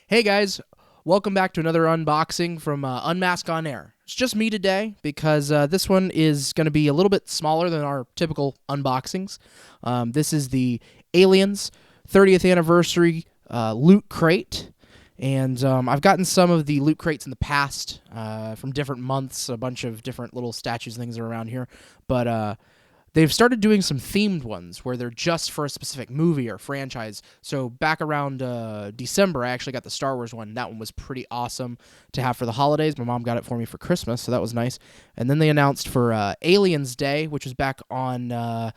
Hey guys, welcome back to another unboxing from Unmasked on Air. It's just me today because this one is going to be a little bit smaller than our typical unboxings. This is the Aliens 30th anniversary loot crate, and I've gotten some of the loot crates in the past from different months. A bunch of different little statues and things are around here, but they've started doing some themed ones where they're just for a specific movie or franchise. So back around December, I actually got the Star Wars one. That one was pretty awesome to have for the holidays. My mom got it for me for Christmas, so that was nice. And then they announced for Aliens Day, which was back on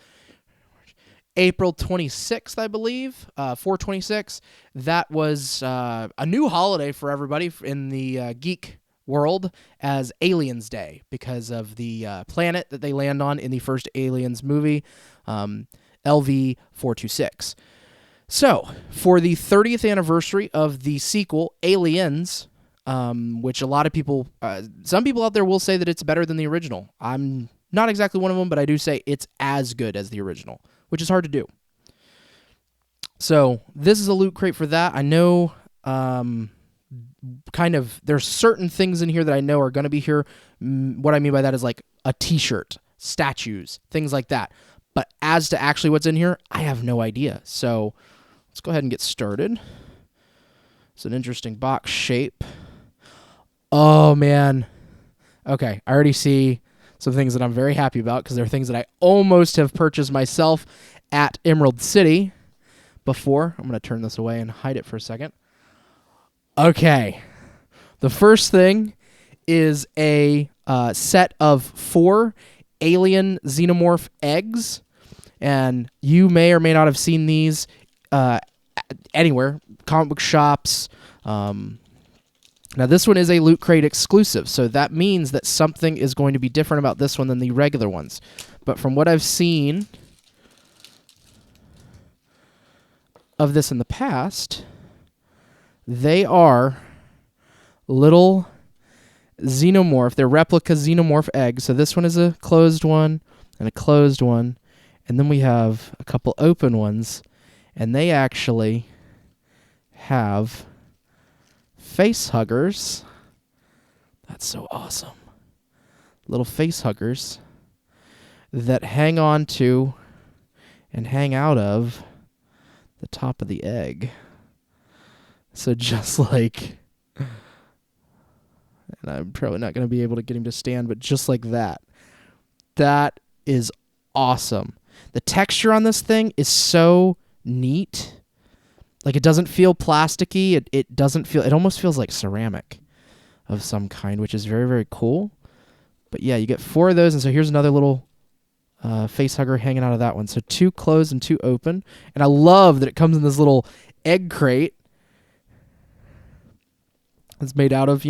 April 26th, I believe, 4/26. That was a new holiday for everybody in the geek world as Aliens Day because of the planet that they land on in the first Aliens movie, LV-426. So, for the 30th anniversary of the sequel, Aliens, which a lot of people, some people out there will say that it's better than the original. I'm not exactly one of them, but I do say it's as good as the original, which is hard to do. So, this is a loot crate for that. I know there's certain things in here that I know are going to be here. What I mean by that is like a t-shirt, statues, things like that. But as to actually what's in here, I have no idea. So let's go ahead and get started. It's an interesting box shape. Oh, man. Okay, I already see some things that I'm very happy about because they're things that I almost have purchased myself at Emerald City before. I'm going to turn this away and hide it for a second. Okay, the first thing is a set of 4 alien xenomorph eggs, and you may or may not have seen these anywhere, comic book shops. Now, this one is a Loot Crate exclusive, so that means that something is going to be different about this one than the regular ones. But from what I've seen of this in the past, they are little xenomorph. They're replica xenomorph eggs. So this one is a closed one and a closed one. And then we have a couple open ones. And they actually have face huggers. That's so awesome. Little face huggers that hang on to and hang out of the top of the egg. So just like, and I'm probably not going to be able to get him to stand, but just like that. That is awesome. The texture on this thing is so neat. Like, it doesn't feel plasticky. It doesn't feel, it almost feels like ceramic of some kind, which is very, very cool. But yeah, you get 4 of those, and so here's another little face hugger hanging out of that one. So 2 closed and 2 open. And I love that it comes in this little egg crate. It's made out of,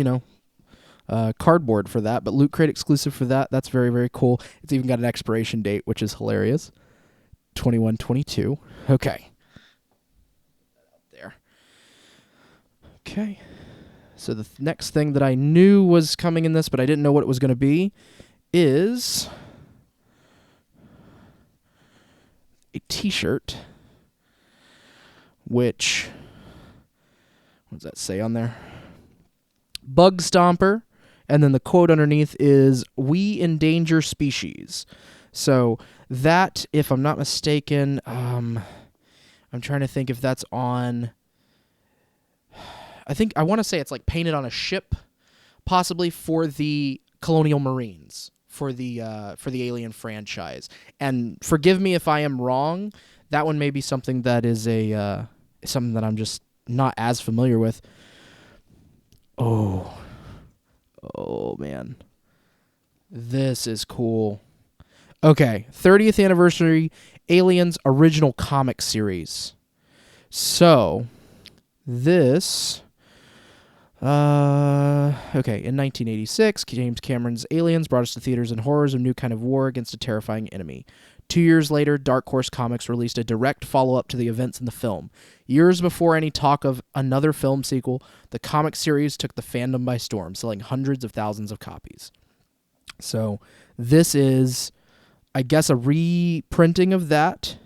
cardboard for that, but Loot Crate exclusive for that. That's very, very cool. It's even got an expiration date, which is hilarious. 21/22. Okay. There. Okay. So the next thing that I knew was coming in this, but I didn't know what it was going to be, is a t-shirt, which, what does that say on there? Bug Stomper, and then the quote underneath is, "We endanger species." So that, if I'm not mistaken, I'm trying to think if that's on, I want to say it's like painted on a ship, possibly for the Colonial Marines, for the Alien franchise. And forgive me if I am wrong, that one may be something that is something that I'm just not as familiar with. Oh, man. This is cool. Okay, 30th anniversary Aliens original comic series. So, this, okay, in 1986, James Cameron's Aliens brought us to theaters and horrors of a new kind of war against a terrifying enemy. 2 years later, Dark Horse Comics released a direct follow-up to the events in the film. Years before any talk of another film sequel, the comic series took the fandom by storm, selling hundreds of thousands of copies. So this is, I guess, a reprinting of that.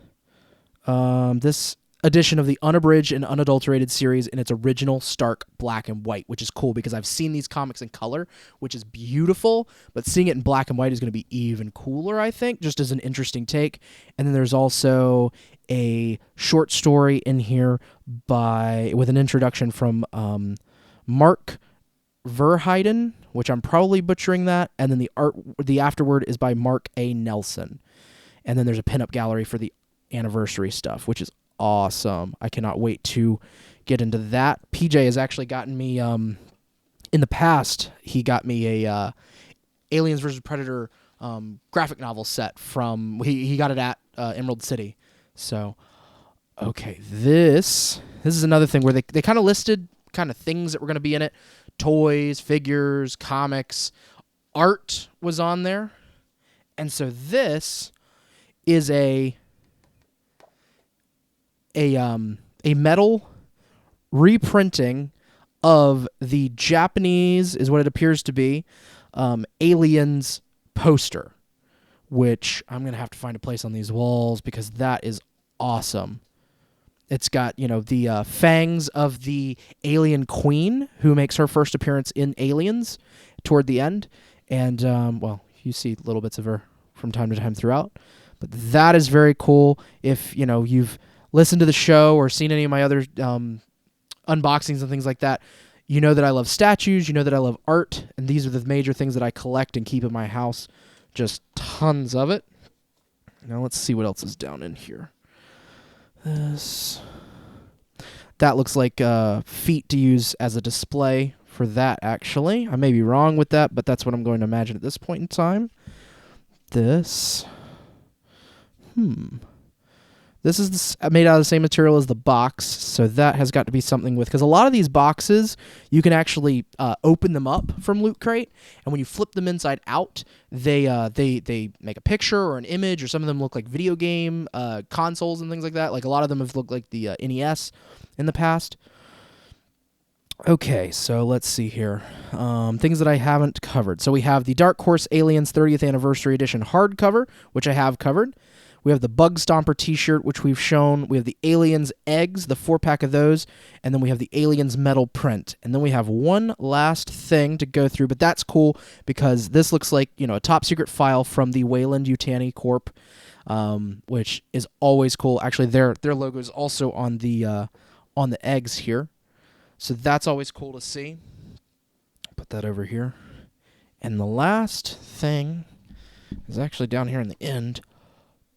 This edition of the unabridged and unadulterated series in its original stark black and white, which is cool because I've seen these comics in color, which is beautiful, but seeing it in black and white is going to be even cooler, I think, just as an interesting take. And then there's also a short story in here with an introduction from Mark Verheiden, which I'm probably butchering that, and then the afterword is by Mark A. Nelson. And then there's a pinup gallery for the anniversary stuff, which is awesome. I cannot wait to get into that. PJ has actually gotten me, in the past, he got me a Aliens vs. Predator graphic novel set from, he got it at Emerald City. So, okay, this is another thing where they kind of listed kind of things that were going to be in it. Toys, figures, comics, art was on there. And so this is a metal reprinting of the Japanese, is what it appears to be, Aliens poster, which I'm going to have to find a place on these walls because that is awesome. It's got, the fangs of the alien queen who makes her first appearance in Aliens toward the end. And, you see little bits of her from time to time throughout. But that is very cool. If, you've listened to the show or seen any of my other unboxings and things like that, you know that I love statues, you know that I love art, and these are the major things that I collect and keep in my house. Just tons of it. Now let's see what else is down in here. That looks like feet to use as a display for that, actually. I may be wrong with that, but that's what I'm going to imagine at this point in time. This is made out of the same material as the box, so that has got to be something with, because a lot of these boxes, you can actually open them up from Loot Crate, and when you flip them inside out, they make a picture or an image, or some of them look like video game consoles and things like that. Like a lot of them have looked like the NES in the past. Okay, so let's see here. Things that I haven't covered. So we have the Dark Horse Aliens 30th Anniversary Edition hardcover, which I have covered. We have the Bug Stomper t-shirt, which we've shown. We have the Aliens eggs, the 4-pack of those. And then we have the Aliens metal print. And then we have one last thing to go through, but that's cool because this looks like, a top secret file from the Weyland-Yutani Corp, which is always cool. Actually, their logo is also on the eggs here. So that's always cool to see. Put that over here. And the last thing is actually down here in the end.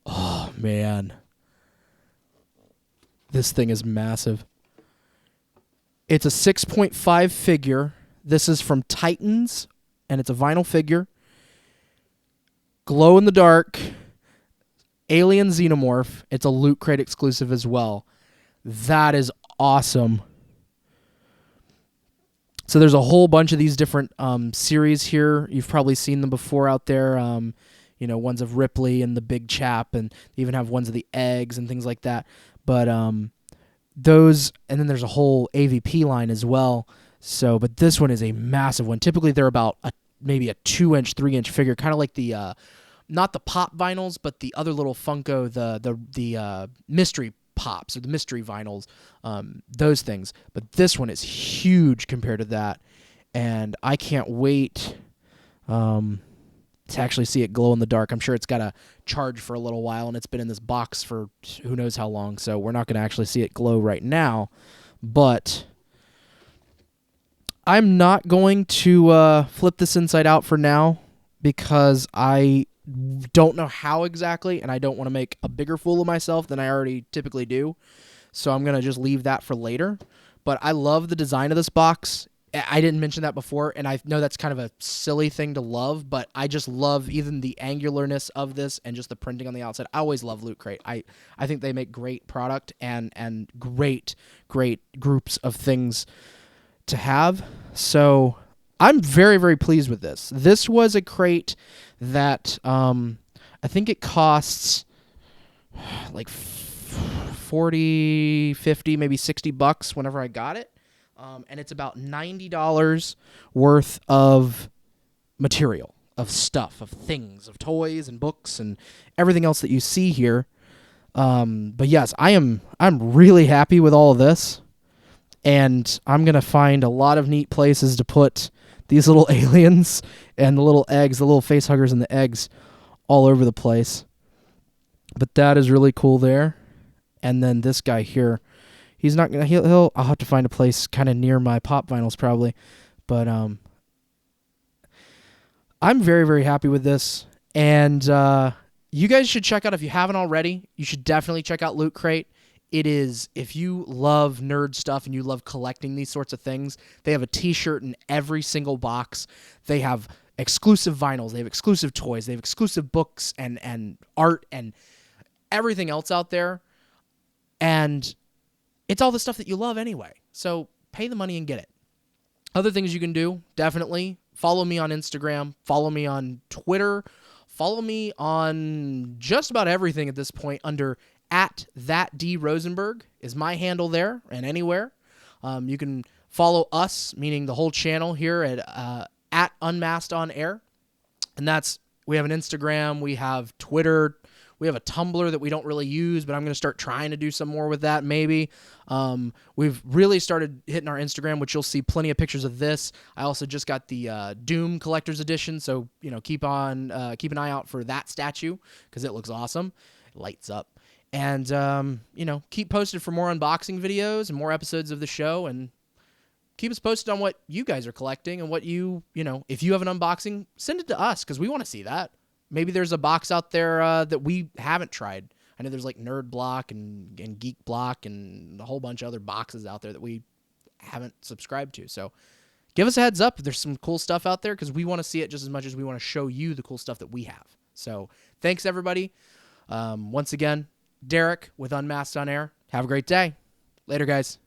Oh, man. This thing is massive. It's a 6.5 figure. This is from Titans, and it's a vinyl figure. Glow in the dark. Alien Xenomorph. It's a Loot Crate exclusive as well. That is awesome. So there's a whole bunch of these different series here. You've probably seen them before out there. Ones of Ripley and the Big Chap, and they even have ones of the eggs and things like that. But those, and then there's a whole AVP line as well. So, but this one is a massive one. Typically, they're about maybe a 2-inch, 3-inch figure, kind of like the not the pop vinyls, but the other little Funko, the mystery pops or the mystery vinyls, those things. But this one is huge compared to that, and I can't wait to actually see it glow in the dark. I'm sure it's got to charge for a little while, and it's been in this box for who knows how long, so we're not going to actually see it glow right now. But I'm not going to flip this inside out for now because I don't know how exactly, and I don't want to make a bigger fool of myself than I already typically do. So I'm going to just leave that for later. But I love the design of this box. I didn't mention that before, and I know that's kind of a silly thing to love, but I just love even the angularness of this and just the printing on the outside. I always love Loot Crate. I think they make great product and great groups of things to have. So I'm very, very pleased with this. This was a crate that I think it costs like $40, $50, maybe $60 whenever I got it. And it's about $90 worth of material, of stuff, of things, of toys and books and everything else that you see here. But yes, I'm really happy with all of this, and I'm gonna find a lot of neat places to put these little aliens and the little eggs, the little face huggers and the eggs, all over the place. But that is really cool there. And then this guy here, he's not gonna. I'll have to find a place kind of near my pop vinyls probably, but I'm very, very happy with this. And you guys should check out, if you haven't already, you should definitely check out Loot Crate. It is, if you love nerd stuff and you love collecting these sorts of things, they have a t-shirt in every single box. They have exclusive vinyls. They have exclusive toys. They have exclusive books and art and everything else out there. And it's all the stuff that you love anyway. So pay the money and get it. Other things you can do, definitely follow me on Instagram, follow me on Twitter, follow me on just about everything at this point under @thatdrosenberg is my handle there and anywhere. You can follow us, meaning the whole channel here at Unmasked on Air. And we have an Instagram, we have Twitter, we have a Tumblr that we don't really use, but I'm going to start trying to do some more with that maybe. We've really started hitting our Instagram, which you'll see plenty of pictures of this. I also just got the Doom Collector's Edition, so keep an eye out for that statue because it looks awesome. It lights up. And, keep posted for more unboxing videos and more episodes of the show, and keep us posted on what you guys are collecting and what if you have an unboxing, send it to us because we want to see that. Maybe there's a box out there that we haven't tried. I know there's like Nerd Block and Geek Block and a whole bunch of other boxes out there that we haven't subscribed to. So give us a heads up if there's some cool stuff out there because we want to see it just as much as we want to show you the cool stuff that we have. So thanks, everybody. Once again, Derek with Unmasked on Air. Have a great day. Later, guys.